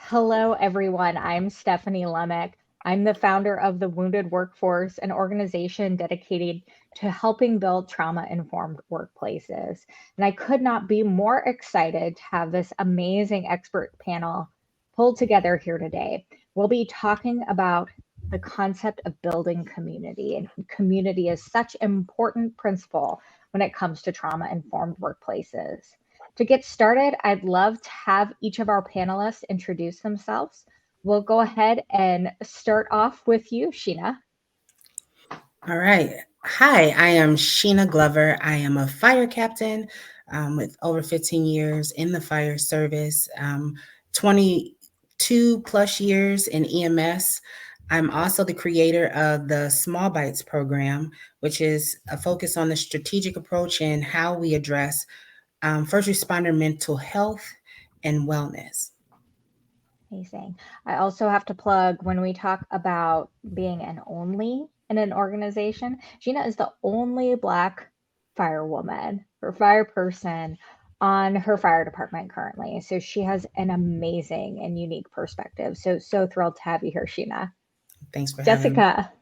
Hello, everyone. I'm Stephanie Lemick. I'm the founder of the Wounded Workforce, an organization dedicated to helping build trauma informed workplaces. And I could not be more excited to have this amazing expert panel pulled together here today. We'll be talking about the concept of building community, and community is such an important principle when it comes to trauma informed workplaces. To get started, I'd love to have each of our panelists introduce themselves. We'll go ahead and start off with you, Sheena. All right. Hi, I am Sheena Glover. I am a fire captain with over 15 years in the fire service, 22 plus years in EMS. I'm also the creator of the Small Bites program, which is a focus on the strategic approach and how we address first responder mental health and wellness. Amazing. I also have to plug when we talk about being an only in an organization, Gina is the only Black firewoman or fire person on her fire department currently. So she has an amazing and unique perspective. So thrilled to have you here, Sheena. Thanks for having me. Jessica.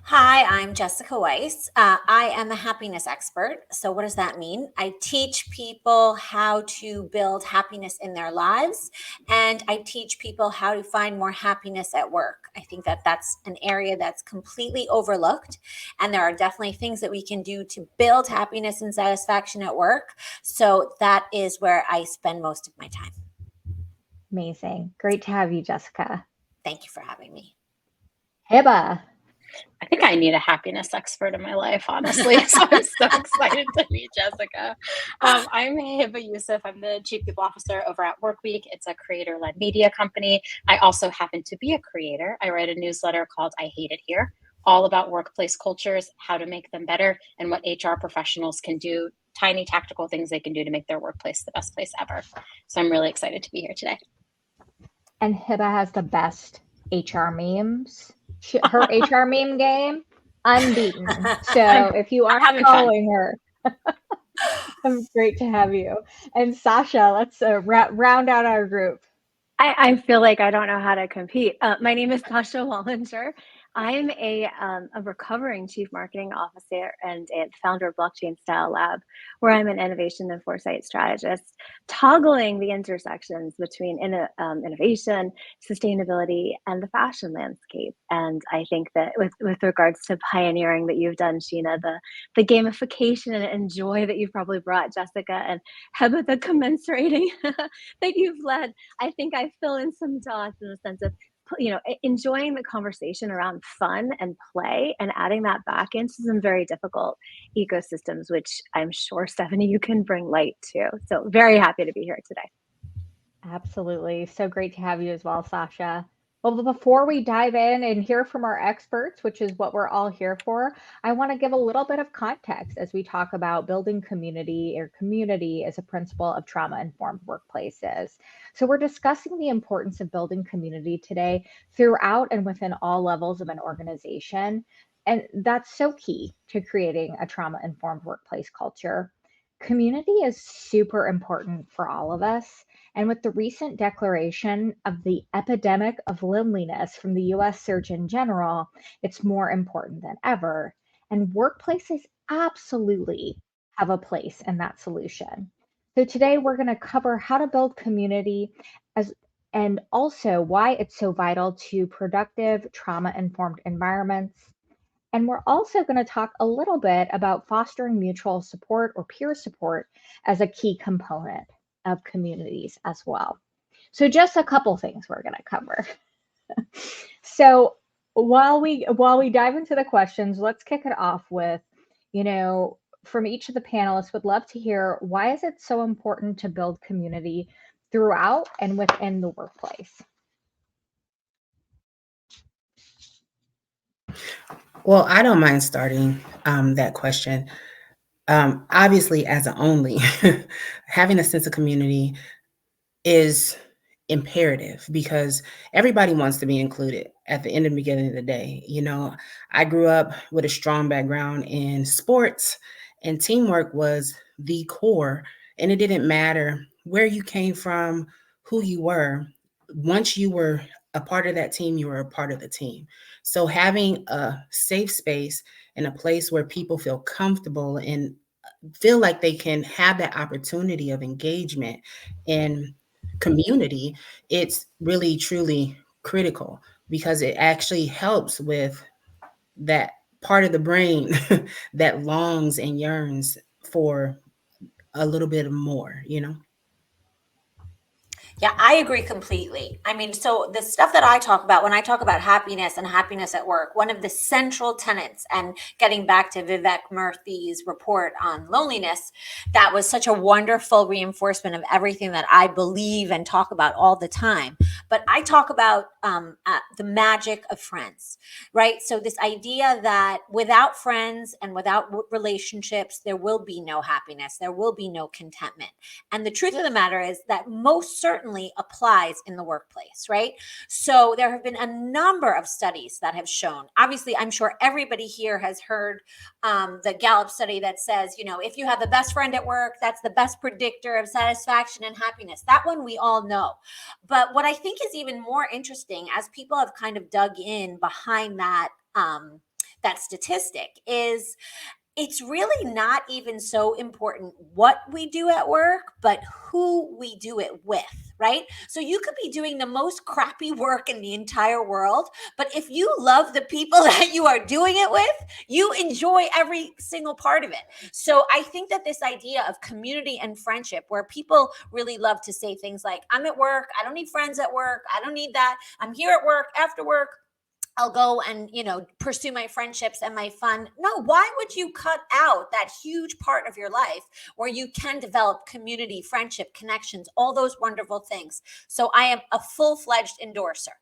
Hi, I'm Jessica Weiss. I am a happiness expert. So, what does that mean? I teach people how to build happiness in their lives, and I teach people how to find more happiness at work. I think that that's an area that's completely overlooked, and there are definitely things that we can do to build happiness and satisfaction at work. So, that is where I spend most of my time. Amazing. Great to have you, Jessica. Thank you for having me. Hiba. I think I need a happiness expert in my life, honestly. So I'm so excited to meet Jessica. I'm Hiba Youssef. I'm the Chief People Officer over at Workweek. It's a creator-led media company. I also happen to be a creator. I write a newsletter called I Hate It Here, all about workplace cultures, how to make them better, and what HR professionals can do, tiny tactical things they can do to make their workplace the best place ever. So I'm really excited to be here today. And Hiba has the best HR memes. Her HR meme game, unbeaten. So if you are following her, great to have you. And Sasha, let's round out our group. I feel like I don't know how to compete. My name is Sasha Wallinger. I'm a recovering chief marketing officer and a founder of Blockchain Style Lab, where I'm an innovation and foresight strategist, toggling the intersections between innovation, sustainability, and the fashion landscape. And I think that with regards to pioneering that you've done, Sheena, the gamification and joy that you've probably brought, Jessica, and Heba, the commensurating that you've led, I think I fill in some dots in the sense of enjoying the conversation around fun and play and adding that back into some very difficult ecosystems, which I'm sure, Stephanie, you can bring light to. So very happy to be here today. Absolutely. So great to have you as well, Sasha. Well, before we dive in and hear from our experts, which is what we're all here for, I want to give a little bit of context as we talk about building community or community as a principle of trauma-informed workplaces. So we're discussing the importance of building community today throughout and within all levels of an organization. And that's so key to creating a trauma-informed workplace culture. Community is super important for all of us. And with the recent declaration of the epidemic of loneliness from the US Surgeon General, it's more important than ever. And workplaces absolutely have a place in that solution. So today we're going to cover how to build community as and also why it's so vital to productive trauma-informed environments. And we're also going to talk a little bit about fostering mutual support or peer support as a key component of communities as well. So just a couple things we're going to cover. So while we dive into the questions, let's kick it off with, from each of the panelists, would love to hear why is it so important to build community throughout and within the workplace? Well, I don't mind starting that question. Obviously, as an only, having a sense of community is imperative because everybody wants to be included at the end and beginning of the day. I grew up with a strong background in sports, and teamwork was the core, and it didn't matter where you came from, who you were. once you were a part of that team, you were a part of the team. So having a safe space and a place where people feel comfortable and feel like they can have that opportunity of engagement and community, it's really truly critical because it actually helps with that part of the brain that longs and yearns for a little bit more, you know? Yeah, I agree completely. I mean, so the stuff that I talk about when I talk about happiness and happiness at work, one of the central tenets, and getting back to Vivek Murthy's report on loneliness, that was such a wonderful reinforcement of everything that I believe and talk about all the time. But I talk about the magic of friends, right? So, this idea that without friends and without relationships, there will be no happiness, there will be no contentment. And the truth of the matter is that most certainly applies in the workplace, right? So there have been a number of studies that have shown, obviously, I'm sure everybody here has heard the Gallup study that says, you know, if you have the best friend at work, that's the best predictor of satisfaction and happiness. That one we all know. But what I think is even more interesting as people have kind of dug in behind that statistic is it's really not even so important what we do at work, but who we do it with, right? So you could be doing the most crappy work in the entire world, but if you love the people that you are doing it with, you enjoy every single part of it. So I think that this idea of community and friendship, where people really love to say things like, I'm at work, I don't need friends at work, I don't need that, I'm here at work, after work, I'll go and, you know, pursue my friendships and my fun. No, why would you cut out that huge part of your life where you can develop community, friendship, connections, all those wonderful things? So I am a full-fledged endorser.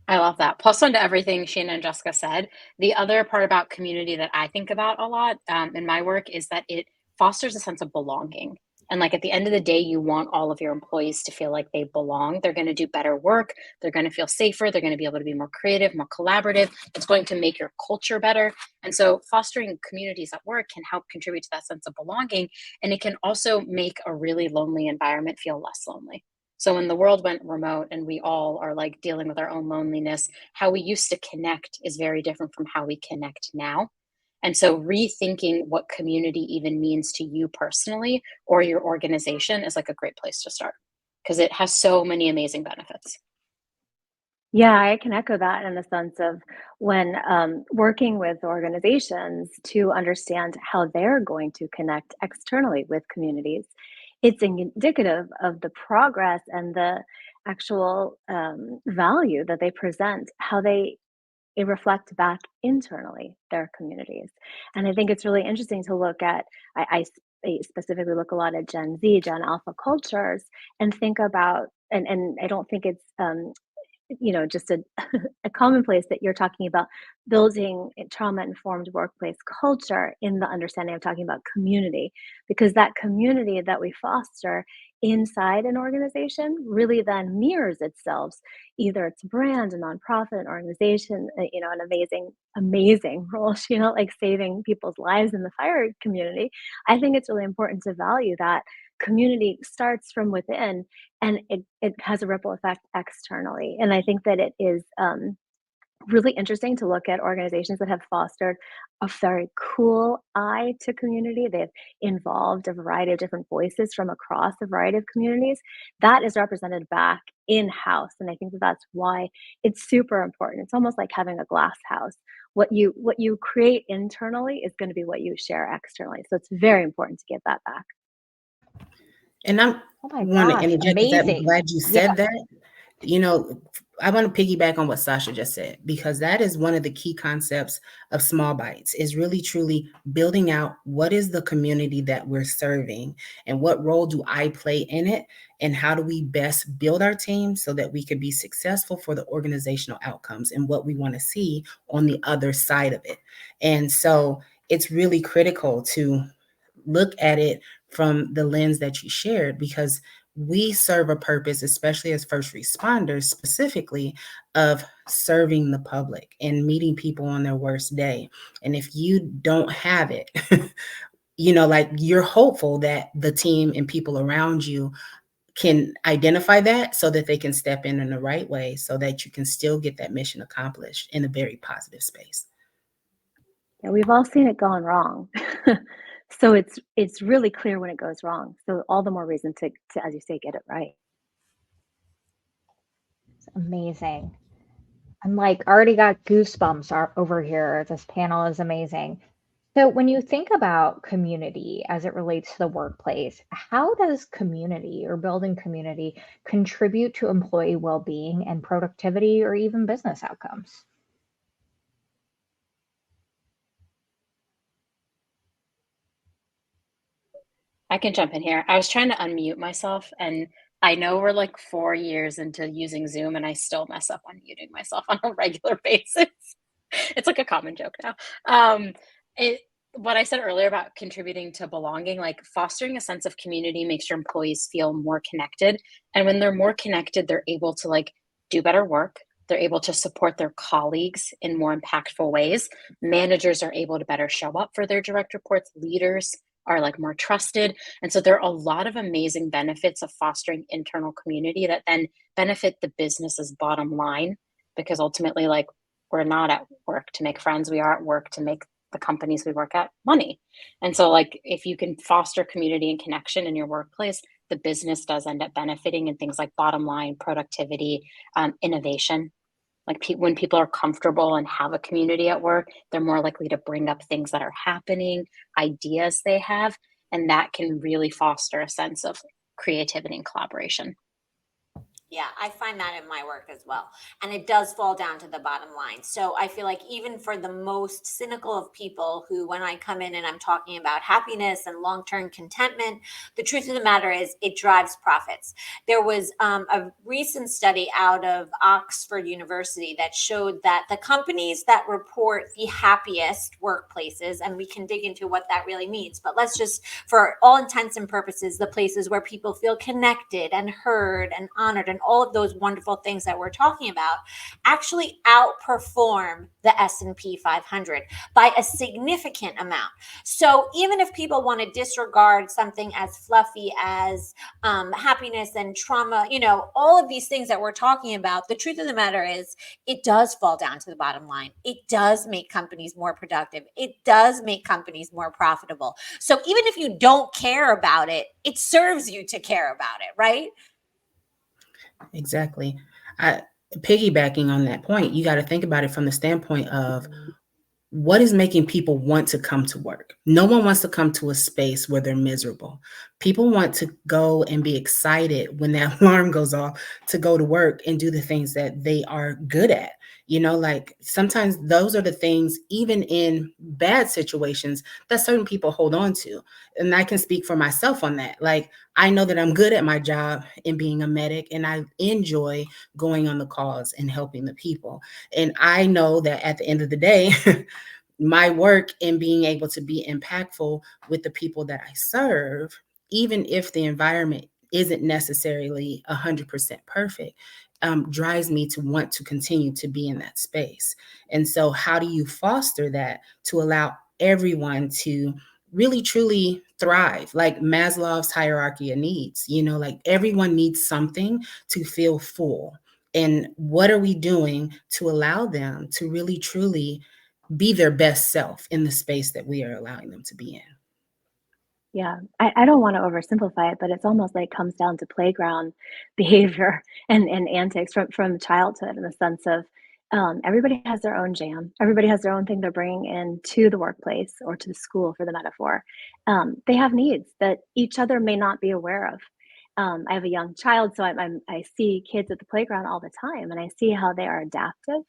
I love that. Plus, on to everything Sheena and Jessica said, the other part about community that I think about a lot in my work is that it fosters a sense of belonging. And like at the end of the day, you want all of your employees to feel like they belong. They're going to do better work. They're going to feel safer. They're going to be able to be more creative, more collaborative. It's going to make your culture better. And so fostering communities at work can help contribute to that sense of belonging. And it can also make a really lonely environment feel less lonely. So when the world went remote and we all are like dealing with our own loneliness, how we used to connect is very different from how we connect now. And so rethinking what community even means to you personally or your organization is like a great place to start because it has so many amazing benefits. Yeah, I can echo that in the sense of when working with organizations to understand how they're going to connect externally with communities, it's indicative of the progress and the actual value that they present, how they reflect back internally their communities. And I think it's really interesting to look at, I specifically look a lot at Gen Z, Gen Alpha cultures, and think about, and I don't think it's just a commonplace that you're talking about building a trauma-informed workplace culture in the understanding of talking about community, because that community that we foster inside an organization really then mirrors itself, either it's a brand, a nonprofit, an organization, an amazing role, like saving people's lives in the fire community. I think it's really important to value that community starts from within and it has a ripple effect externally. And I think that it is really interesting to look at organizations that have fostered a very cool eye to community. They've involved a variety of different voices from across a variety of communities. That is represented back in house. And I think that that's why it's super important. It's almost like having a glass house. What you create internally is going to be what you share externally. So it's very important to get that back. And I Oh my want to gosh, interject with that. I'm amazing. glad you Yeah. said that. You know, I want to piggyback on what Sasha just said, because that is one of the key concepts of small bites is really truly building out what is the community that we're serving and what role do I play in it and how do we best build our team so that we can be successful for the organizational outcomes and what we want to see on the other side of it. And so it's really critical to look at it from the lens that you shared, because we serve a purpose, especially as first responders, specifically of serving the public and meeting people on their worst day. And if you don't have it, like you're hopeful that the team and people around you can identify that so that they can step in the right way so that you can still get that mission accomplished in a very positive space. Yeah, we've all seen it gone wrong. So it's really clear when it goes wrong. So all the more reason to, as you say, get it right. It's amazing. I'm like already got goosebumps over here. This panel is amazing. So, when you think about community as it relates to the workplace, how does community or building community contribute to employee well being and productivity or even business outcomes? I can jump in here. I was trying to unmute myself, and I know we're like 4 years into using Zoom, and I still mess up on muting myself on a regular basis. It's like a common joke now. It what I said earlier about contributing to belonging, like fostering a sense of community makes your employees feel more connected. And when they're more connected, they're able to like do better work. They're able to support their colleagues in more impactful ways. Managers are able to better show up for their direct reports. Leaders are like more trusted. And so there are a lot of amazing benefits of fostering internal community that then benefit the business's bottom line, because ultimately, like, we're not at work to make friends. We are at work to make the companies we work at money. And so, like, if you can foster community and connection in your workplace, the business does end up benefiting in things like bottom line, productivity, innovation. Like, when people are comfortable and have a community at work, they're more likely to bring up things that are happening, ideas they have, and that can really foster a sense of creativity and collaboration. Yeah, I find that in my work as well. And it does fall down to the bottom line. So I feel like even for the most cynical of people who, when I come in and I'm talking about happiness and long term contentment, the truth of the matter is it drives profits. There was a recent study out of Oxford University that showed that the companies that report the happiest workplaces, and we can dig into what that really means, but let's just, for all intents and purposes, the places where people feel connected and heard and honored and all of those wonderful things that we're talking about, actually outperform the S&P 500 by a significant amount. So even if people want to disregard something as fluffy as happiness and trauma, all of these things that we're talking about, the truth of the matter is it does fall down to the bottom line. It does make companies more productive. It does make companies more profitable. So even if you don't care about it, it serves you to care about it, right? Exactly. I, piggybacking on that point, you got to think about it from the standpoint of what is making people want to come to work. No one wants to come to a space where they're miserable. People want to go and be excited when that alarm goes off to go to work and do the things that they are good at. Like sometimes those are the things, even in bad situations, that certain people hold on to. And I can speak for myself on that. Like, I know that I'm good at my job in being a medic, and I enjoy going on the calls and helping the people. And I know that at the end of the day, my work in being able to be impactful with the people that I serve, even if the environment isn't necessarily 100% perfect, drives me to want to continue to be in that space. And so how do you foster that to allow everyone to really truly thrive? Like Maslow's hierarchy of needs, like everyone needs something to feel full. And what are we doing to allow them to really truly be their best self in the space that we are allowing them to be in? Yeah, I don't want to oversimplify it, but it's almost like comes down to playground behavior and antics from childhood, in the sense of everybody has their own jam. Everybody has their own thing they're bringing into the workplace or to the school, for the metaphor. They have needs that each other may not be aware of. I have a young child, so I see kids at the playground all the time, and I see how they are adaptive.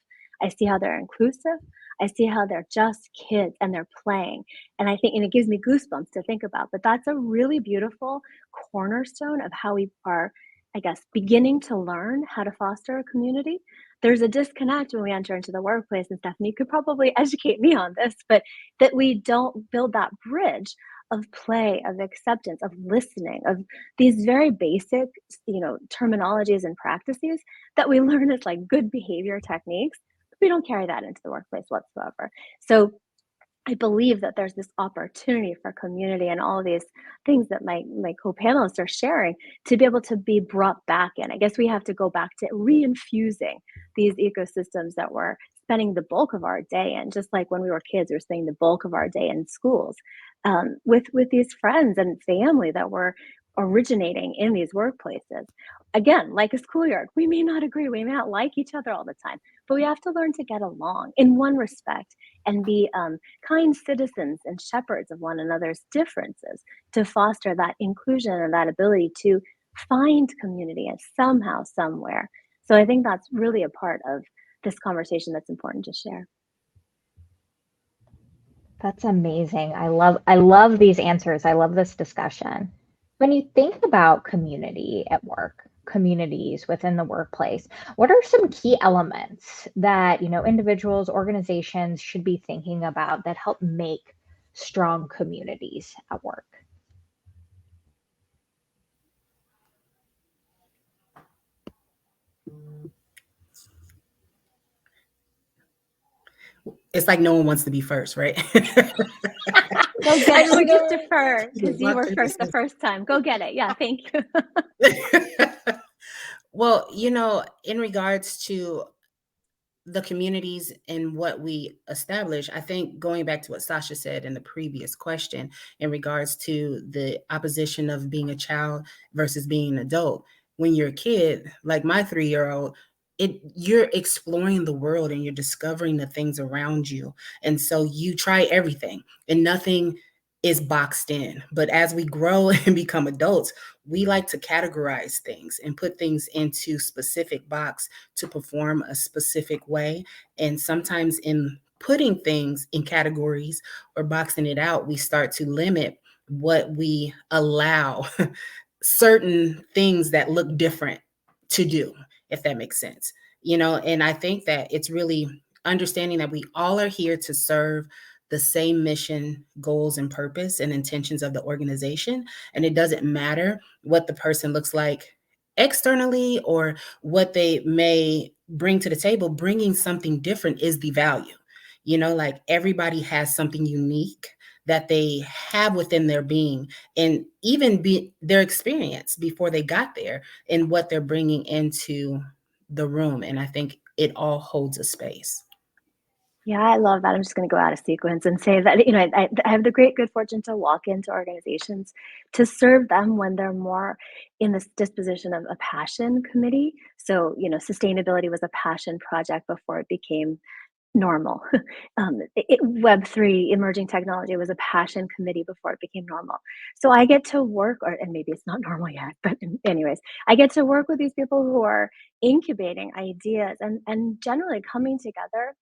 I see how they're inclusive. I see how they're just kids and they're playing. And I think, and it gives me goosebumps to think about, but that's a really beautiful cornerstone of how we are, I guess, beginning to learn how to foster a community. There's a disconnect when we enter into the workplace, and Stephanie could probably educate me on this, but that we don't build that bridge of play, of acceptance, of listening, of these very basic, terminologies and practices that we learn as like good behavior techniques. We don't carry that into the workplace whatsoever. So I believe that there's this opportunity for community and all of these things that my co-panelists are sharing to be able to be brought back in. I guess we have to go back to reinfusing these ecosystems that we're spending the bulk of our day in, just like when we were kids, we were spending the bulk of our day in schools, with these friends and family that were originating in these workplaces. Again, like a schoolyard, we may not agree, we may not like each other all the time, but we have to learn to get along in one respect and be kind citizens and shepherds of one another's differences to foster that inclusion and that ability to find community and somehow, somewhere. So I think that's really a part of this conversation that's important to share. That's amazing. I love these answers. I love this discussion. When you think about community at work, communities within the workplace, what are some key elements that, individuals, organizations should be thinking about that help make strong communities at work? It's like no one wants to be first, right? Go get I it. We'll just just know. defer because you were first the first time. Go get it. Yeah, thank you. Well, in regards to the communities and what we establish, I think going back to what Sasha said in the previous question in regards to the opposition of being a child versus being an adult. When you're a kid, like my 3-year-old, you're exploring the world and you're discovering the things around you. And so you try everything and nothing is boxed in. But as we grow and become adults, we like to categorize things and put things into specific box to perform a specific way. And sometimes in putting things in categories or boxing it out, we start to limit what we allow certain things that look different to do, if that makes sense. And I think that it's really understanding that we all are here to serve the same mission, goals, and purpose and intentions of the organization. And it doesn't matter what the person looks like externally or what they may bring to the table. Bringing something different is the value. Like everybody has something unique that they have within their being, and even their experience before they got there and what they're bringing into the room. And I think it all holds a space. Yeah, I love that. I'm just going to go out of sequence and say that, I have the great good fortune to walk into organizations to serve them when they're more in this disposition of a passion committee. So, sustainability was a passion project before it became normal. Web3, emerging technology, was a passion committee before it became normal. So I get to work, and maybe it's not normal yet, but anyways, I get to work with these people who are incubating ideas and generally coming together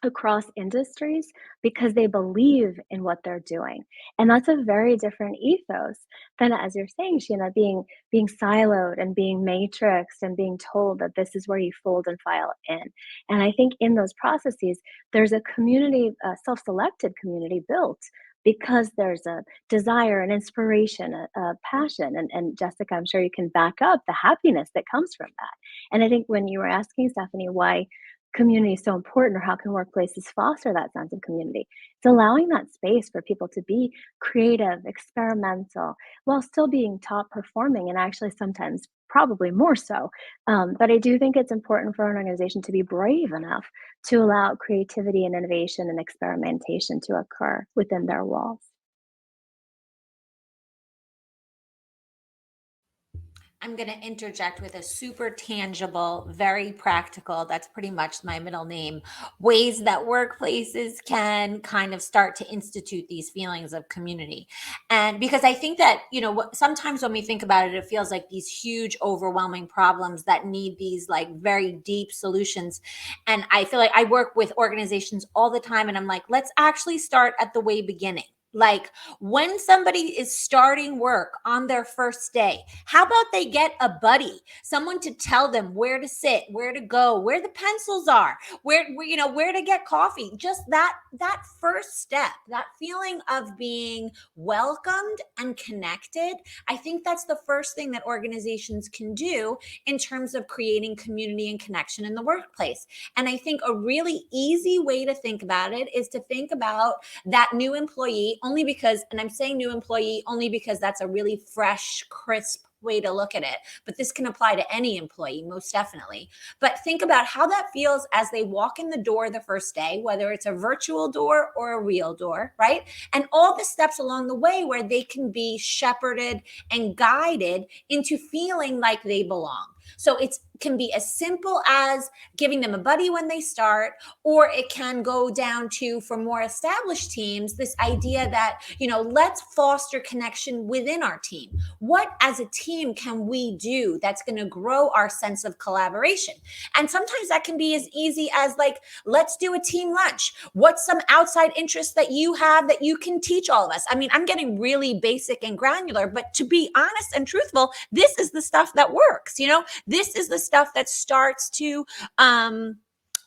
across industries because they believe in what they're doing. And that's a very different ethos than, as you're saying, Sheena, being siloed and being matrixed and being told that this is where you fold and file in. And I think in those processes, there's a community, a self-selected community built because there's a desire, an inspiration, a passion. And Jessica, I'm sure you can back up the happiness that comes from that. And I think when you were asking Stephanie why community is so important, or how can workplaces foster that sense of community, it's allowing that space for people to be creative, experimental, while still being top performing, and actually sometimes probably more so. But I do think it's important for an organization to be brave enough to allow creativity and innovation and experimentation to occur within their walls. I'm going to interject with a super tangible, very practical, that's pretty much my middle name, ways that workplaces can kind of start to institute these feelings of community. And because I think that, sometimes when we think about it, it feels like these huge, overwhelming problems that need these like very deep solutions. And I feel like I work with organizations all the time and I'm like, let's actually start at the way beginning. Like when somebody is starting work on their first day, how about they get a buddy, someone to tell them where to sit, where to go, where the pencils are, where to get coffee. Just that first step, that feeling of being welcomed and connected. I think that's the first thing that organizations can do in terms of creating community and connection in the workplace. And I think a really easy way to think about it is to think about that new employee, only because, and I'm saying new employee only because that's a really fresh, crisp way to look at it, but this can apply to any employee, most definitely. But think about how that feels as they walk in the door the first day, whether it's a virtual door or a real door, right? And all the steps along the way where they can be shepherded and guided into feeling like they belong. So it can be as simple as giving them a buddy when they start, or it can go down to, for more established teams, this idea that, let's foster connection within our team. What as a team can we do that's going to grow our sense of collaboration? And sometimes that can be as easy as like, let's do a team lunch. What's some outside interest that you have that you can teach all of us? I mean, I'm getting really basic and granular, but to be honest and truthful, this is the stuff that works. This is the stuff that starts to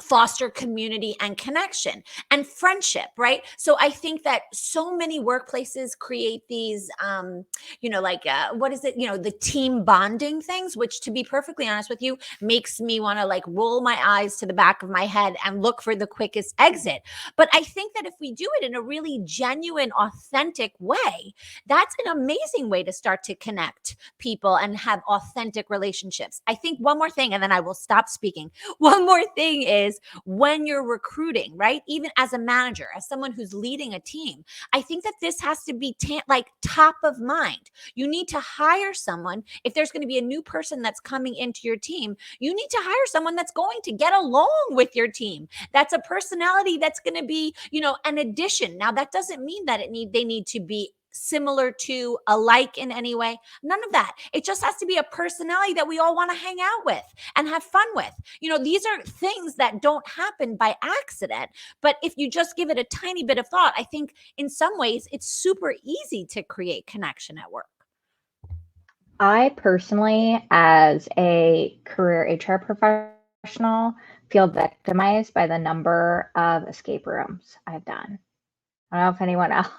foster community and connection and friendship, right? So I think that so many workplaces create these, what is it? The team bonding things, which, to be perfectly honest with you, makes me want to like roll my eyes to the back of my head and look for the quickest exit. But I think that if we do it in a really genuine, authentic way, that's an amazing way to start to connect people and have authentic relationships. I think one more thing, and then I will stop speaking. One more thing is, when you're recruiting, right? Even as a manager, as someone who's leading a team, I think that this has to be top of mind. You need to hire someone. If there's going to be a new person that's coming into your team, you need to hire someone that's going to get along with your team. That's a personality that's going to be, an addition. Now, that doesn't mean that they need to be similar to, alike in any way. None of that. It just has to be a personality that we all want to hang out with and have fun with. These are things that don't happen by accident, but if you just give it a tiny bit of thought, I think in some ways it's super easy to create connection at work. I personally, as a career HR professional, feel victimized by the number of escape rooms I've done. I don't know if anyone else.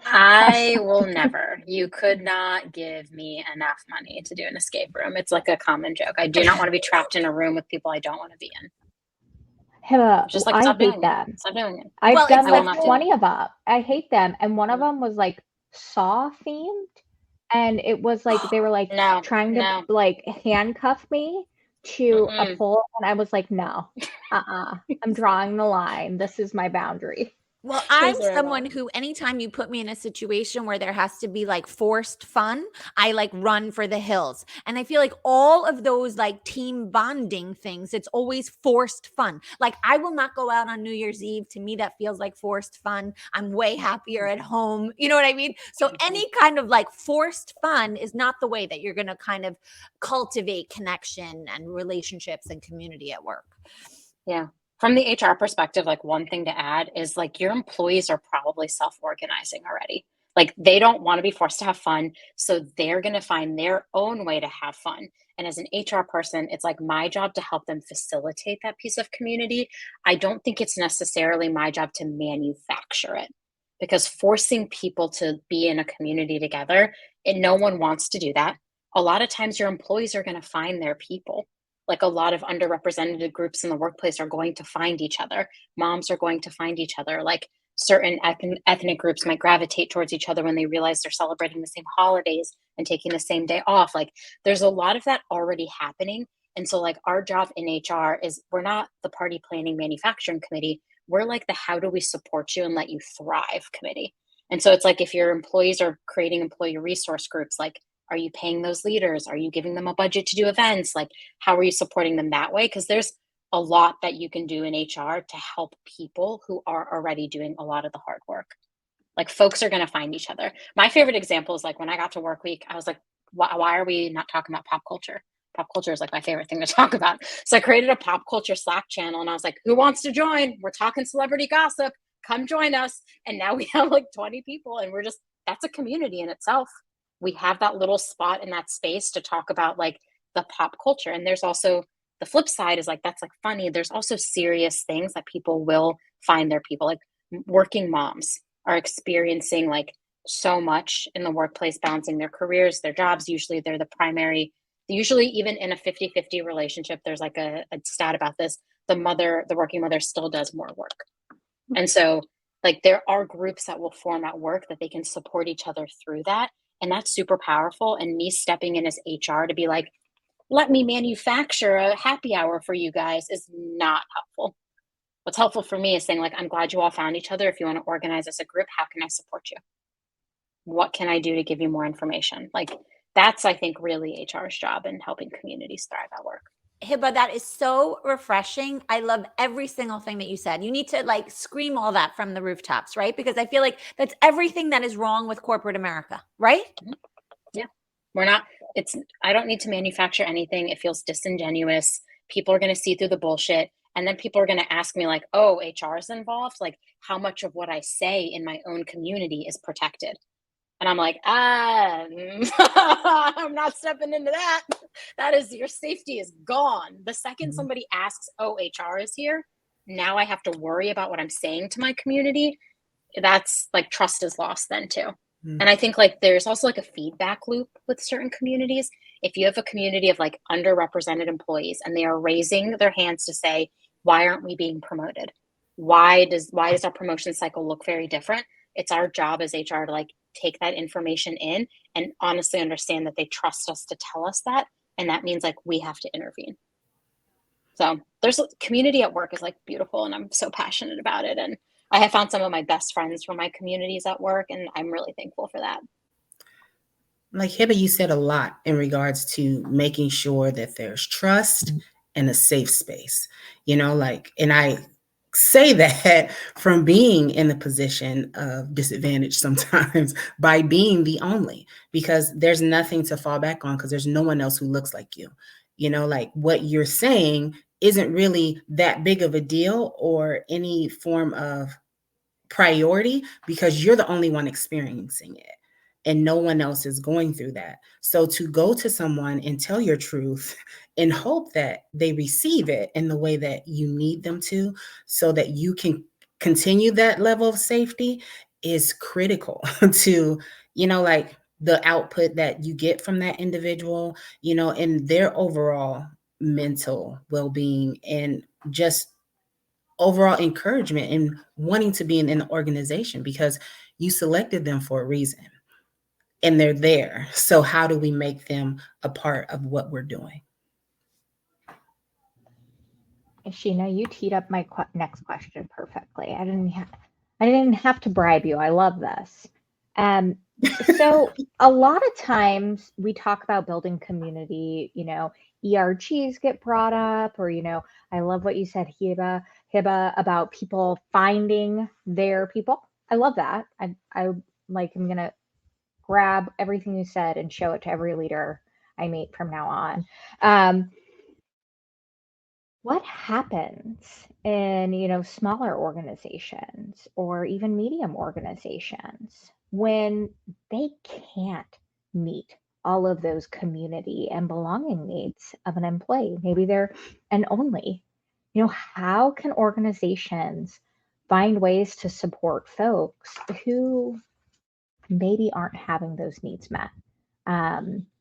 I will never. You could not give me enough money to do an escape room. It's like a common joke. I do not want to be trapped in a room with people I don't want to be in. Just like, I hate them. Stop doing it. I've done like 20 of them. I hate them. And one of them was like Saw themed. And it was like, they were like trying to like handcuff me to a pole. And I was like, no, I'm drawing the line. This is my boundary. Well, I'm someone who, anytime you put me in a situation where there has to be like forced fun, I like run for the hills. And I feel like all of those like team bonding things, it's always forced fun. Like I will not go out on New Year's Eve. To me, that feels like forced fun. I'm way happier at home. You know what I mean? So any kind of like forced fun is not the way that you're going to kind of cultivate connection and relationships and community at work. Yeah. From the HR perspective, like one thing to add is like your employees are probably self-organizing already. Like they don't want to be forced to have fun. So they're going to find their own way to have fun. And as an HR person, it's like my job to help them facilitate that piece of community. I don't think it's necessarily my job to manufacture it, because forcing people to be in a community together, and no one wants to do that. A lot of times your employees are going to find their people. Like a lot of underrepresented groups in the workplace are going to find each other. Moms are going to find each other. Like certain ethnic groups might gravitate towards each other when they realize they're celebrating the same holidays and taking the same day off. Like there's a lot of that already happening. And so like our job in HR is, we're not the party planning manufacturing committee. We're like the how do we support you and let you thrive committee. And so it's like if your employees are creating employee resource groups, like are you paying those leaders? Are you giving them a budget to do events? Like, how are you supporting them that way? Because there's a lot that you can do in HR to help people who are already doing a lot of the hard work. Like folks are going to find each other. My favorite example is like when I got to work week, I was like, why are we not talking about pop culture? Pop culture is like my favorite thing to talk about. So I created a pop culture Slack channel and I was like, who wants to join? We're talking celebrity gossip. come join us. And now we have like 20 people, and that's a community in itself. We have that little spot in that space to talk about like the pop culture. And there's also the flip side is like, that's like funny. There's also serious things that people will find their people. Like working moms are experiencing like so much in the workplace, balancing their careers, their jobs. Usually they're the primary, usually even in a 50-50 relationship, there's like a stat about this. The working mother still does more work. And so like there are groups that will form at work that they can support each other through that. And that's super powerful. And me stepping in as HR to be like, let me manufacture a happy hour for you guys is not helpful. What's helpful for me is saying like, I'm glad you all found each other. If you want to organize as a group, how can I support you? What can I do to give you more information? Like that's, I think, really HR's job in helping communities thrive at work. Hiba, that is so refreshing. I love every single thing that you said. You need to like scream all that from the rooftops, right? Because I feel like that's everything that is wrong with corporate America, right? Yeah. I don't need to manufacture anything. It feels disingenuous. People are going to see through the bullshit. And then people are going to ask me like, oh, HR is involved. Like how much of what I say in my own community is protected? And I'm like, I'm not stepping into that. That is, your safety is gone. The second somebody asks, oh, HR is here, now I have to worry about what I'm saying to my community. That's like trust is lost then too. And I think like there's also like a feedback loop with certain communities. If you have a community of like underrepresented employees and they are raising their hands to say, why aren't we being promoted? Why does our promotion cycle look very different? It's our job as HR to like take that information in and honestly understand that they trust us to tell us that. And that means like we have to intervene. So there's community at work is like beautiful, and I'm so passionate about it. And I have found some of my best friends from my communities at work, and I'm really thankful for that. Like Hiba, you said a lot in regards to making sure that there's trust and a safe space, and I say that from being in the position of disadvantage sometimes by being the only, because there's nothing to fall back on because there's no one else who looks like you. Like what you're saying isn't really that big of a deal or any form of priority because you're the only one experiencing it and no one else is going through that. So to go to someone and tell your truth and hope that they receive it in the way that you need them to, so that you can continue that level of safety is critical to, like the output that you get from that individual, and their overall mental well-being and just overall encouragement and wanting to be in an organization because you selected them for a reason and they're there. So how do we make them a part of what we're doing? Sheena, you teed up my next question perfectly. I didn't have to bribe you. I love this. So a lot of times we talk about building community, ERGs get brought up, or, I love what you said, Hiba, about people finding their people. I love that. I'm going to grab everything you said and show it to every leader I meet from now on. What happens in, smaller organizations or even medium organizations when they can't meet all of those community and belonging needs of an employee? Maybe they're an only. How can organizations find ways to support folks who maybe aren't having those needs met?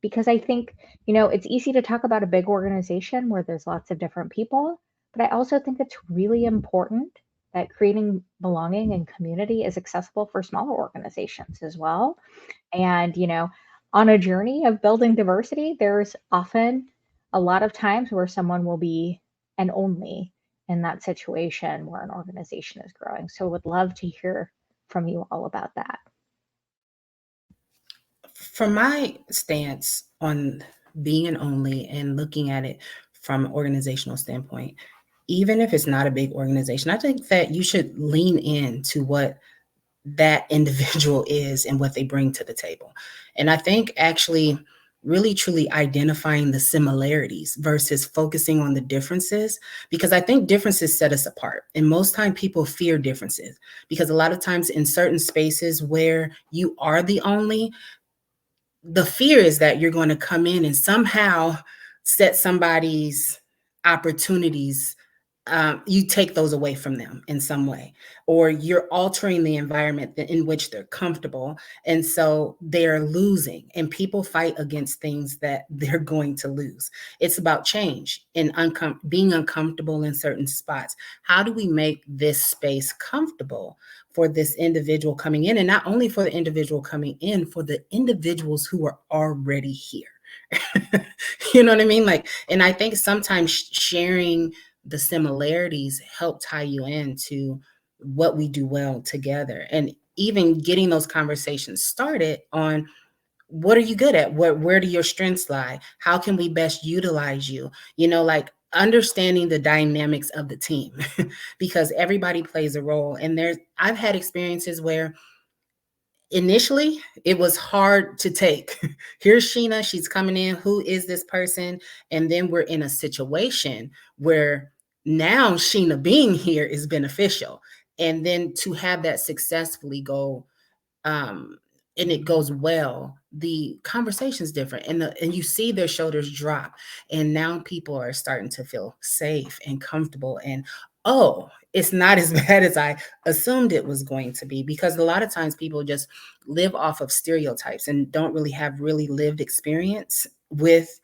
Because I think, it's easy to talk about a big organization where there's lots of different people, but I also think it's really important that creating belonging and community is accessible for smaller organizations as well. And, on a journey of building diversity, there's often a lot of times where someone will be an only in that situation where an organization is growing. So would love to hear from you all about that. From my stance on being an only and looking at it from an organizational standpoint, even if it's not a big organization, I think that you should lean into what that individual is and what they bring to the table. And I think actually really truly identifying the similarities versus focusing on the differences, because I think differences set us apart. And most time people fear differences because a lot of times in certain spaces where you are the only, the fear is that you're going to come in and somehow set somebody's opportunities, you take those away from them in some way, or you're altering the environment in which they're comfortable. And so they're losing, and people fight against things that they're going to lose. It's about change and being uncomfortable in certain spots. How do we make this space comfortable for this individual coming in? And not only for the individual coming in, for the individuals who are already here. You know what I mean? Like, and I think sometimes sharing the similarities help tie you into what we do well together, and even getting those conversations started on what are you good at, where do your strengths lie, how can we best utilize you, like understanding the dynamics of the team because everybody plays a role. And I've had experiences where initially it was hard to take. Here's Sheena, she's coming in, who is this person? And then we're in a situation where now Sheena being here is beneficial. And then to have that successfully go, and it goes well, the conversation's different, and you see their shoulders drop, and now people are starting to feel safe and comfortable, and oh, it's not as bad as I assumed it was going to be, because a lot of times people just live off of stereotypes and don't really have really lived experience with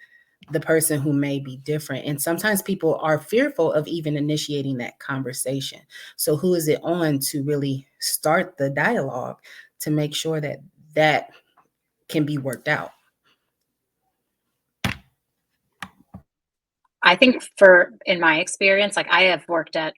the person who may be different. And sometimes people are fearful of even initiating that conversation. So who is it on to really start the dialogue to make sure that that can be worked out? I think in my experience, like I have worked at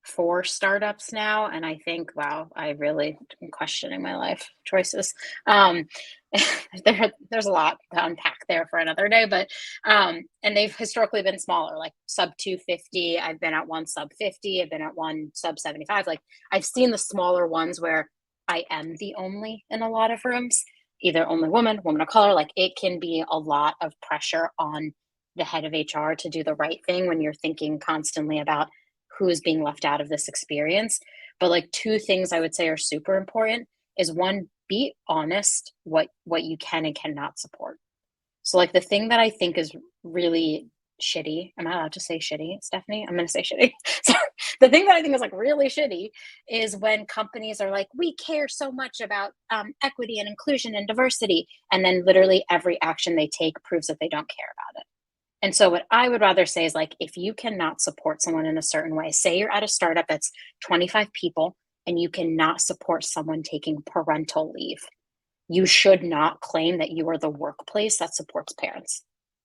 4 startups now, and I think, wow, I really am questioning my life choices. There's a lot to unpack there for another day, but and they've historically been smaller, like sub 250. I've been at one sub 50. I've been at one sub 75. Like I've seen the smaller ones where I am the only in a lot of rooms, either only woman of color. Like it can be a lot of pressure on the head of HR to do the right thing when you're thinking constantly about who's being left out of this experience. But like 2 things I would say are super important is, one, be honest what you can and cannot support. So like the thing that I think is really shitty, am I allowed to say shitty, Stephanie? I'm going to say shitty. So the thing that I think is like really shitty is when companies are like, we care so much about equity and inclusion and diversity, and then literally every action they take proves that they don't care about it. And so what I would rather say is, like, if you cannot support someone in a certain way, say you're at a startup that's 25 people and you cannot support someone taking parental leave, you should not claim that you are the workplace that supports parents.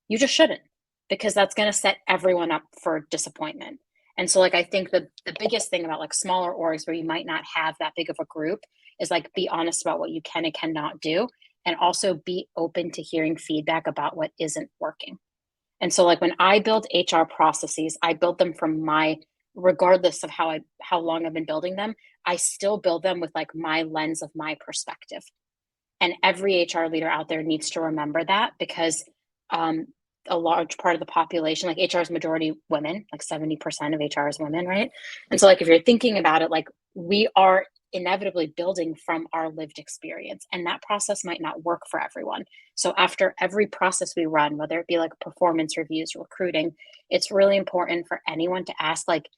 You just shouldn't, because that's going to set everyone up for disappointment. And so like I think the biggest thing about like smaller orgs where you might not have that big of a group is like be honest about what you can and cannot do, and also be open to hearing feedback about what isn't working. And so like when I build HR processes, I build them from regardless of how long I've been building them, I still build them with like my lens of my perspective. And every HR leader out there needs to remember that, because a large part of the population, like HR is majority women, like 70% of HR is women, right? And so like if you're thinking about it, like we are inevitably building from our lived experience, and that process might not work for everyone. So after every process we run, whether it be like performance reviews, recruiting, it's really important for anyone to ask, like,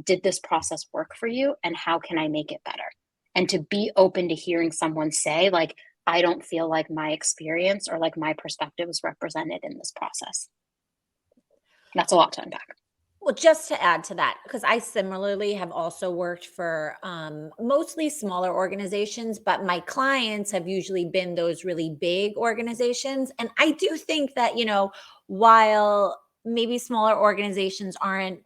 did this process work for you, and how can I make it better? And to be open to hearing someone say, like, I don't feel like my experience or like my perspective is represented in this process. That's a lot to unpack. Well, just to add to that, because I similarly have also worked for mostly smaller organizations, but my clients have usually been those really big organizations. And I do think that, while maybe smaller organizations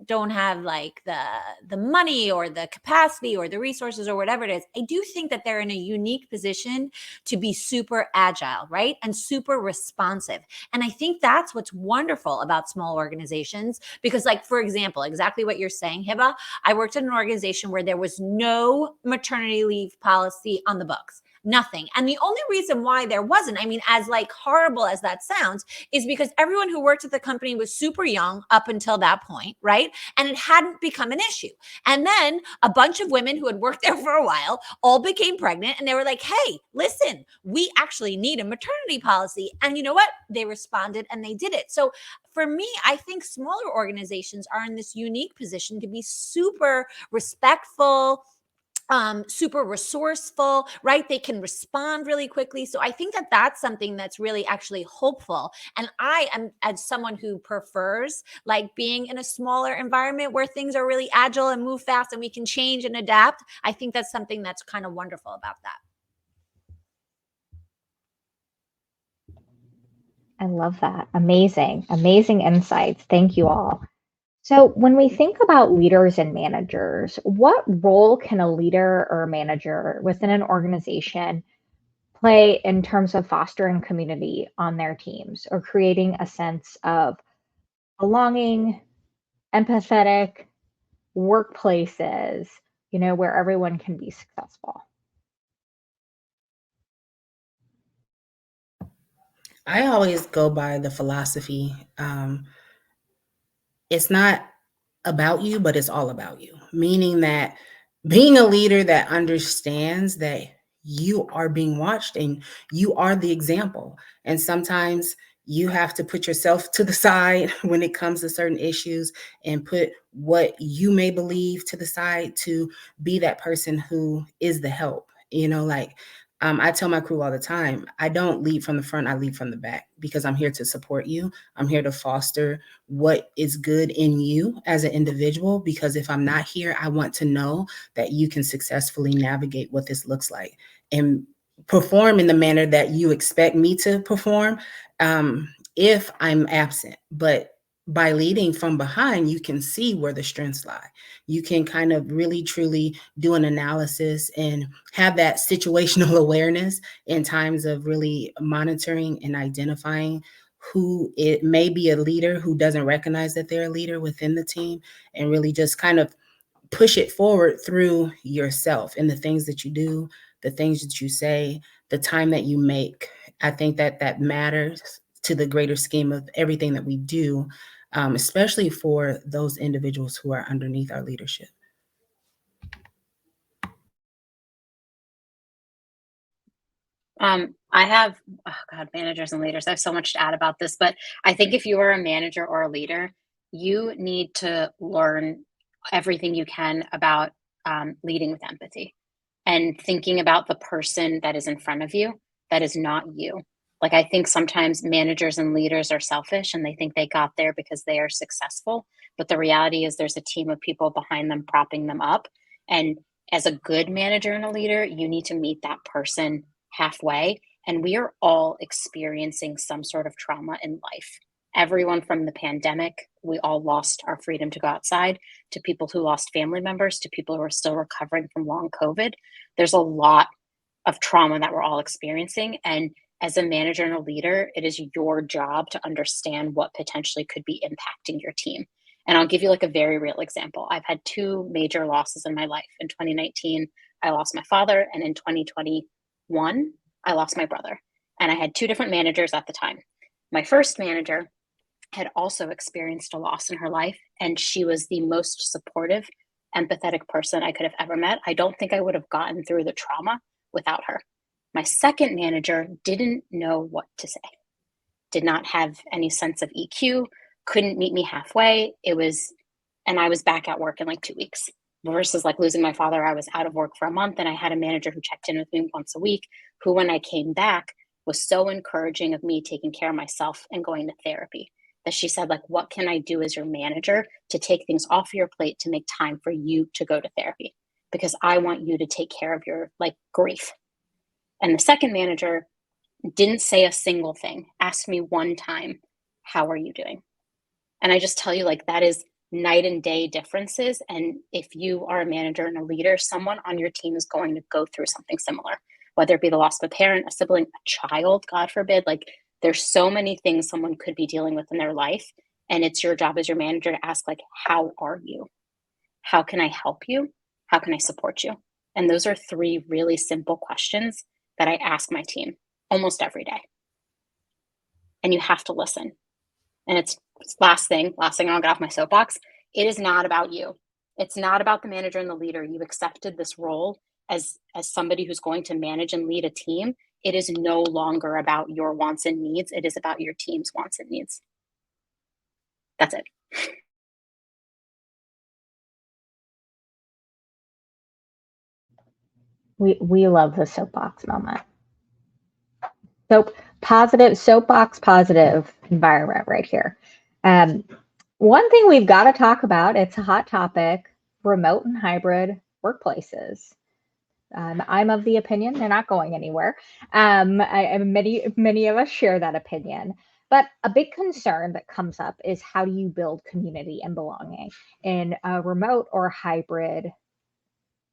don't have like the money or the capacity or the resources or whatever it is, I do think that they're in a unique position to be super agile, right? And super responsive. And I think that's what's wonderful about small organizations, because like, for example, exactly what you're saying, Hiba, I worked in an organization where there was no maternity leave policy on the books. Nothing. And the only reason why there wasn't, I mean, as like horrible as that sounds, is because everyone who worked at the company was super young up until that point, right? And it hadn't become an issue. And then a bunch of women who had worked there for a while all became pregnant, and they were like, hey, listen, we actually need a maternity policy. And you know what? They responded and they did it. So for me, I think smaller organizations are in this unique position to be super respectful, super resourceful, right? They can respond really quickly. So I think that that's something that's really actually hopeful. And I am, as someone who prefers like being in a smaller environment where things are really agile and move fast and we can change and adapt, I think that's something that's kind of wonderful about that. I love that. Amazing, amazing insights. Thank you all. So, when we think about leaders and managers, what role can a leader or a manager within an organization play in terms of fostering community on their teams or creating a sense of belonging, empathetic workplaces, where everyone can be successful? I always go by the philosophy, it's not about you, but it's all about you. Meaning that being a leader that understands that you are being watched and you are the example. And sometimes you have to put yourself to the side when it comes to certain issues and put what you may believe to the side to be that person who is the help. Like I tell my crew all the time, I don't lead from the front, I lead from the back because I'm here to support you. I'm here to foster what is good in you as an individual, because if I'm not here, I want to know that you can successfully navigate what this looks like and perform in the manner that you expect me to perform if I'm absent. But by leading from behind, you can see where the strengths lie. You can kind of really, truly do an analysis and have that situational awareness in times of really monitoring and identifying who it may be a leader who doesn't recognize that they're a leader within the team, and really just kind of push it forward through yourself and the things that you do, the things that you say, the time that you make. I think that that matters to the greater scheme of everything that we do, especially for those individuals who are underneath our leadership. I have, managers and leaders. I have so much to add about this, but I think if you are a manager or a leader, you need to learn everything you can about leading with empathy and thinking about the person that is in front of you, that is not you. Like, I think sometimes managers and leaders are selfish and they think they got there because they are successful. But the reality is there's a team of people behind them propping them up. And as a good manager and a leader, you need to meet that person halfway. And we are all experiencing some sort of trauma in life. Everyone from the pandemic, we all lost our freedom to go outside, to people who lost family members, to people who are still recovering from long COVID. There's a lot of trauma that we're all experiencing. And as a manager and a leader, it is your job to understand what potentially could be impacting your team. And I'll give you like a very real example. I've had two major losses in my life. In 2019, I lost my father, and in 2021, I lost my brother. And I had two different managers at the time. My first manager had also experienced a loss in her life, and she was the most supportive, empathetic person I could have ever met. I don't think I would have gotten through the trauma without her. My second manager didn't know what to say, did not have any sense of EQ, couldn't meet me halfway. And I was back at work in like 2 weeks. Versus like losing my father, I was out of work for a month, and I had a manager who checked in with me once a week, who, when I came back, was so encouraging of me taking care of myself and going to therapy, that she said, like, what can I do as your manager to take things off your plate to make time for you to go to therapy? Because I want you to take care of your like grief. And the second manager didn't say a single thing, asked me one time, how are you doing? And I just tell you, like, that is night and day differences. And if you are a manager and a leader, someone on your team is going to go through something similar, whether it be the loss of a parent, a sibling, a child, God forbid. Like, there's so many things someone could be dealing with in their life. And it's your job as your manager to ask, like, how are you? How can I help you? How can I support you? And those are three really simple questions that I ask my team almost every day. And you have to listen. And it's last thing I'll get off my soapbox. It is not about you. It's not about the manager and the leader. You accepted this role as somebody who's going to manage and lead a team. It is no longer about your wants and needs. It is about your team's wants and needs. That's it. We love the soapbox moment. Soapbox positive environment right here. One thing we've got to talk about, it's a hot topic, remote and hybrid workplaces. I'm of the opinion they're not going anywhere. Many of us share that opinion. But a big concern that comes up is how do you build community and belonging in a remote or hybrid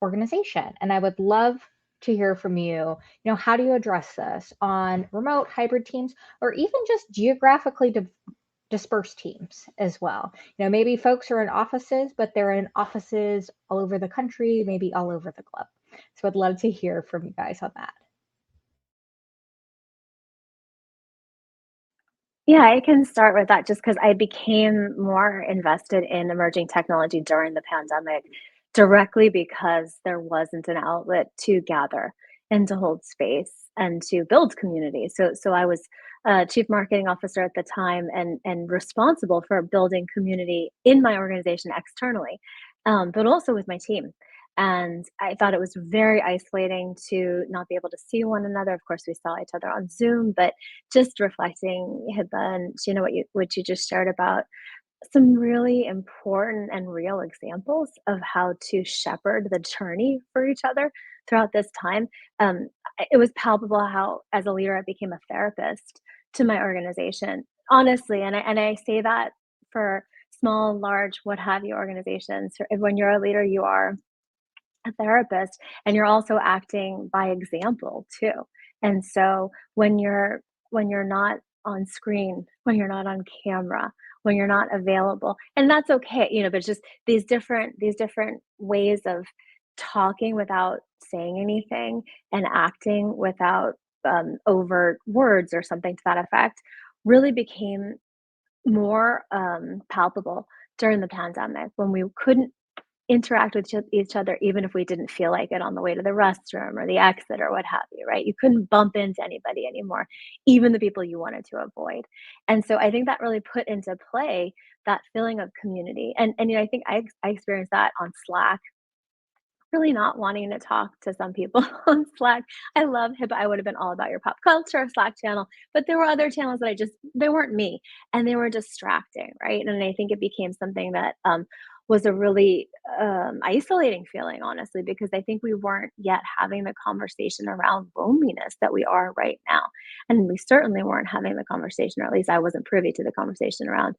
organization? And I would love to hear from you. How do you address this on remote hybrid teams or even just geographically dispersed teams as well? Maybe folks are in offices, but they're in offices all over the country, maybe all over the globe. So I'd love to hear from you guys on that. Yeah, I can start with that just because I became more invested in emerging technology during the pandemic directly because there wasn't an outlet to gather and to hold space and to build community. So I was chief marketing officer at the time and responsible for building community in my organization externally, but also with my team. And I thought it was very isolating to not be able to see one another. Of course, we saw each other on Zoom, but just reflecting, Hibba, and what you just shared about some really important and real examples of how to shepherd the journey for each other throughout this time. It was palpable how, as a leader, I became a therapist to my organization, honestly. And I say that for small, large, what have you organizations. When you're a leader, you are a therapist and you're also acting by example too. And so when you're not on screen, when you're not on camera, when you're not available, and that's okay, but just these different ways of talking without saying anything and acting without overt words or something to that effect really became more palpable during the pandemic when we couldn't interact with each other even if we didn't feel like it on the way to the restroom or the exit or what have you, right? You couldn't bump into anybody anymore, even the people you wanted to avoid. And so I think that really put into play that feeling of community. And I think I experienced that on Slack, really not wanting to talk to some people on Slack. I love HIPAA. I would have been all about your pop culture Slack channel, but there were other channels that they weren't me and they were distracting, right? And I think it became something that was a really isolating feeling, honestly, because I think we weren't yet having the conversation around loneliness that we are right now. And we certainly weren't having the conversation, or at least I wasn't privy to the conversation around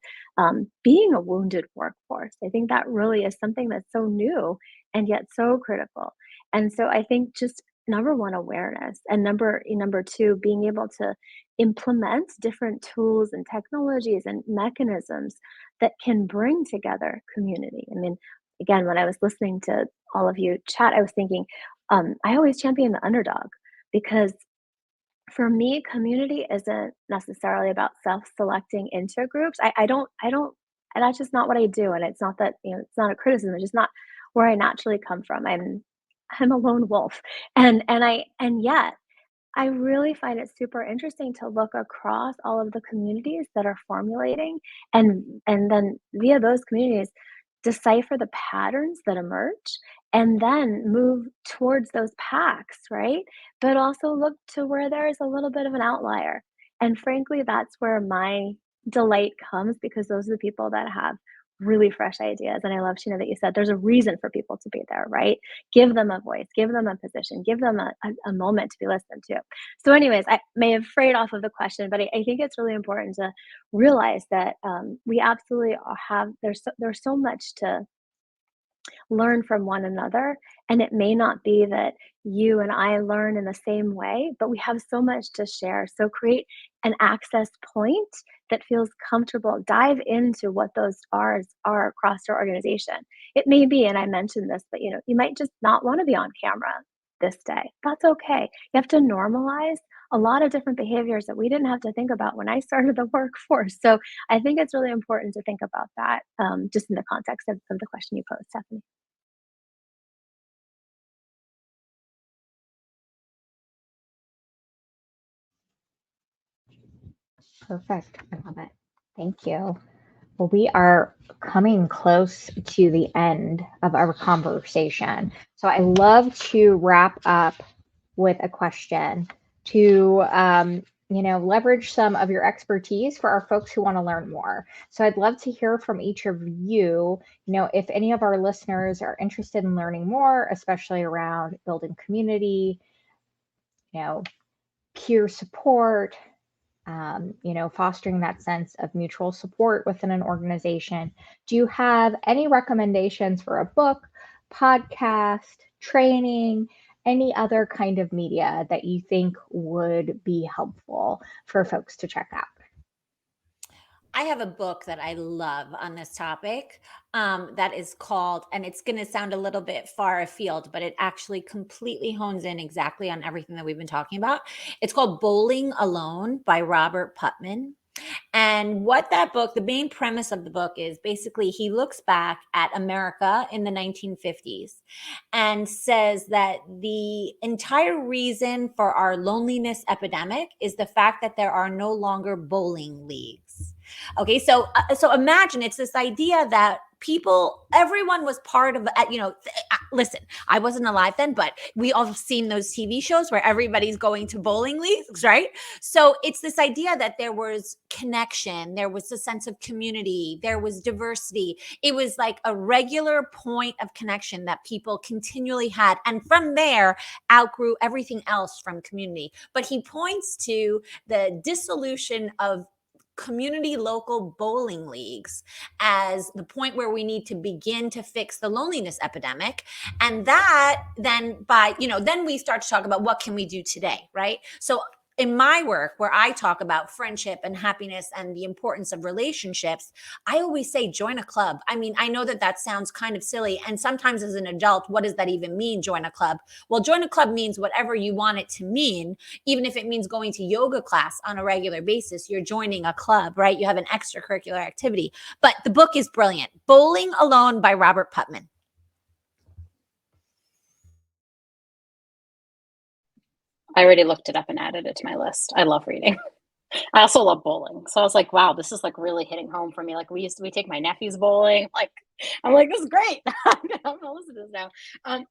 being a wounded workforce. I think that really is something that's so new and yet so critical. And so I think just number one, awareness, and number two, being able to implement different tools and technologies and mechanisms that can bring together community. I mean, again, when I was listening to all of you chat, I was thinking, I always champion the underdog because for me, community isn't necessarily about self-selecting into groups. I don't, and that's just not what I do. And it's not that, it's not a criticism. It's just not where I naturally come from. I'm a lone wolf. And yet I really find it super interesting to look across all of the communities that are formulating and then via those communities decipher the patterns that emerge and then move towards those packs, right? But also look to where there is a little bit of an outlier. And frankly, that's where my delight comes because those are the people that have really fresh ideas. And I love, Sheena, that you said there's a reason for people to be there, right? Give them a voice, give them a position, give them a moment to be listened to. So, anyways, I may have frayed off of the question, but I think it's really important to realize that we absolutely have, there's so much to learn from one another. And it may not be that you and I learn in the same way, but we have so much to share. So create an access point that feels comfortable. Dive into what those are across your organization. It may be, and I mentioned this, but you might just not want to be on camera this day. That's okay. You have to normalize a lot of different behaviors that we didn't have to think about when I started the workforce. So I think it's really important to think about that, just in the context of the question you posed, Stephanie. Perfect. I love it. Thank you. Well, we are coming close to the end of our conversation. So I love to wrap up with a question to leverage some of your expertise for our folks who want to learn more. So I'd love to hear from each of you, if any of our listeners are interested in learning more, especially around building community, peer support, fostering that sense of mutual support within an organization. Do you have any recommendations for a book, podcast, training, any other kind of media that you think would be helpful for folks to check out? I have a book that I love on this topic that is called, and it's going to sound a little bit far afield, but it actually completely hones in exactly on everything that we've been talking about. It's called Bowling Alone by Robert Putnam. And what that book, the main premise of the book is basically he looks back at America in the 1950s and says that the entire reason for our loneliness epidemic is the fact that there are no longer bowling leagues. Okay, so imagine it's this idea that everyone was part of, listen, I wasn't alive then, but we all have seen those TV shows where everybody's going to bowling leagues, right? So it's this idea that there was connection, there was a sense of community, there was diversity. It was like a regular point of connection that people continually had. And from there, outgrew everything else from community. But he points to the dissolution of community local bowling leagues as the point where we need to begin to fix the loneliness epidemic. And that then then we start to talk about what can we do today, right? So in my work, where I talk about friendship and happiness and the importance of relationships, I always say join a club. I mean, I know that sounds kind of silly. And sometimes as an adult, what does that even mean, join a club? Well, join a club means whatever you want it to mean. Even if it means going to yoga class on a regular basis, you're joining a club, right? You have an extracurricular activity. But the book is brilliant. Bowling Alone by Robert Putnam. I already looked it up and added it to my list. I love reading. I also love bowling. So I was like, wow, this is like really hitting home for me. Like we take my nephews bowling. Like, I'm like, this is great. I'm gonna listen to this now.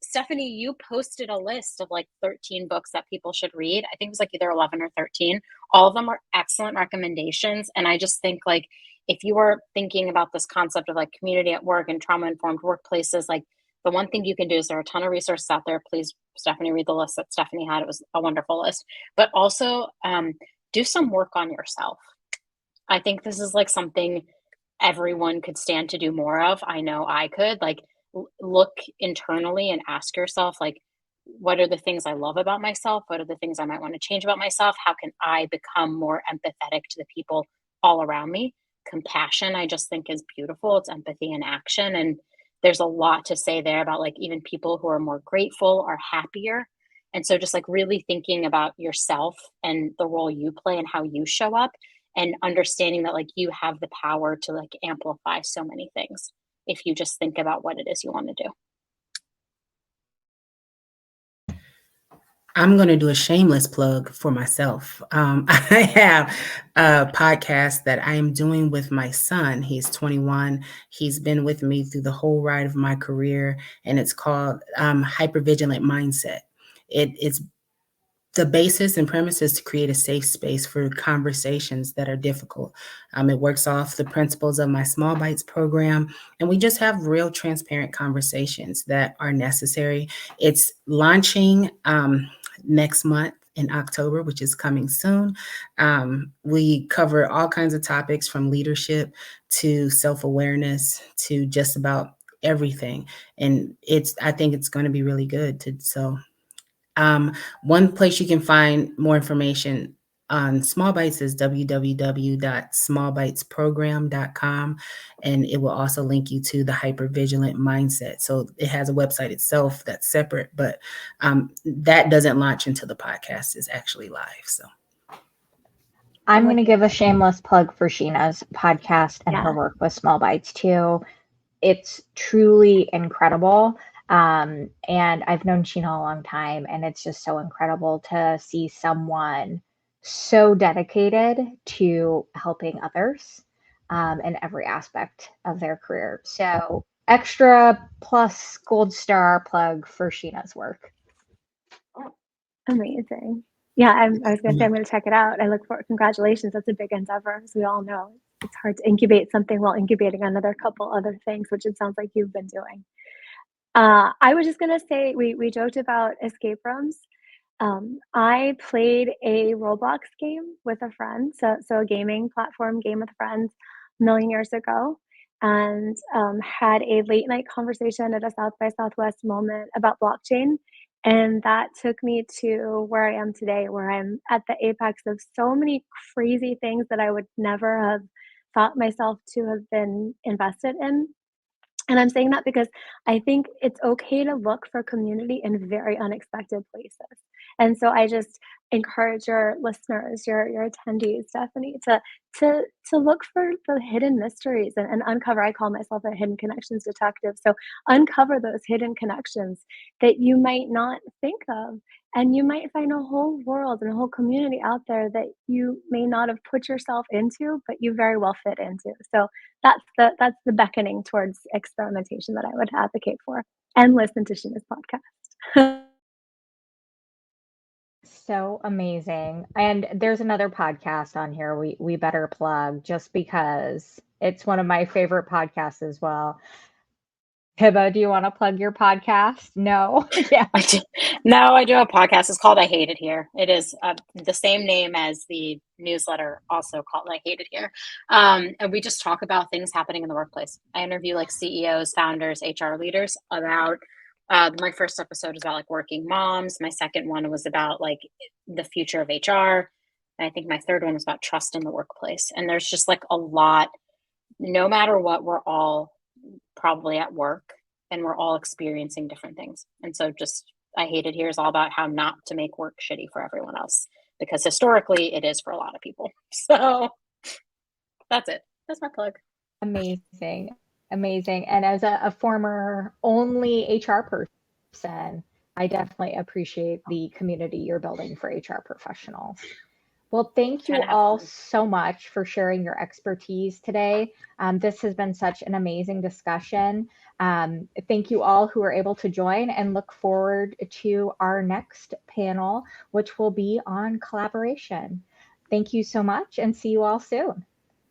Stephanie, you posted a list of like 13 books that people should read. I think it was like either 11 or 13. All of them are excellent recommendations. And I just think like, if you are thinking about this concept of like community at work and trauma-informed workplaces, like the one thing you can do is there are a ton of resources out there. Please, Stephanie, read the list that Stephanie had. It was a wonderful list. But also, do some work on yourself. I think this is like something everyone could stand to do more of. I know I could like look internally and ask yourself, like, what are the things I love about myself? What are the things I might want to change about myself? How can I become more empathetic to the people all around me? Compassion, I just think is beautiful. It's empathy in action. And there's a lot to say there about like even people who are more grateful are happier. And so just like really thinking about yourself and the role you play and how you show up and understanding that like you have the power to like amplify so many things if you just think about what it is you want to do. I'm going to do a shameless plug for myself. I have a podcast that I am doing with my son. He's 21. He's been with me through the whole ride of my career, and it's called Hypervigilant Mindset. It's the basis and premise is to create a safe space for conversations that are difficult. It works off the principles of my Small Bites program, and we just have real transparent conversations that are necessary. It's launching next month in October, which is coming soon. We cover all kinds of topics from leadership to self-awareness to just about everything. And I think it's going to be really good. One place you can find more information on Small Bites is www.smallbitesprogram.com, and it will also link you to the hypervigilant mindset. So it has a website itself that's separate, but that doesn't launch until the podcast is actually live. So I'm going to give a shameless plug for Sheena's podcast and her work with Small Bites too. It's truly incredible. And I've known Sheena a long time, and it's just so incredible to see someone so dedicated to helping others in every aspect of their career. So extra plus gold star plug for Sheena's work. Amazing. Yeah, I was going to say I'm going to check it out. I look forward. Congratulations. That's a big endeavor, as we all know. It's hard to incubate something while incubating another couple other things, which it sounds like you've been doing. I was just going to say, we joked about escape rooms. I played a Roblox game with a friend, so a gaming platform game with friends a million years ago, and had a late night conversation at a South by Southwest moment about blockchain. And that took me to where I am today, where I'm at the apex of so many crazy things that I would never have thought myself to have been invested in. And I'm saying that because I think it's okay to look for community in very unexpected places. And so I just encourage your listeners, your attendees, Stephanie, to look for the hidden mysteries and uncover. I call myself a hidden connections detective. So uncover those hidden connections that you might not think of. And you might find a whole world and a whole community out there that you may not have put yourself into, but you very well fit into. So that's the beckoning towards experimentation that I would advocate for, and listen to Sheena's podcast. So amazing. And there's another podcast on here we better plug just because it's one of my favorite podcasts as well. Hiba, do you want to plug your podcast? No. Yeah. No, I do a podcast. It's called I Hate It Here. It is the same name as the newsletter, also called I Hate It Here. And we just talk about things happening in the workplace. I interview like CEOs, founders, HR leaders about my first episode is about like working moms. My second one was about like the future of HR. And I think my third one was about trust in the workplace. And there's just like a lot, no matter what, we're all probably at work and we're all experiencing different things. And so just I Hate It Here is all about how not to make work shitty for everyone else, because historically it is for a lot of people. So that's it. That's my plug. Amazing. Amazing. And as a former only HR person, I definitely appreciate the community you're building for HR professionals. Well, thank you all so much for sharing your expertise today. This has been such an amazing discussion. Thank you all who were able to join, and look forward to our next panel, which will be on collaboration. Thank you so much, and see you all soon.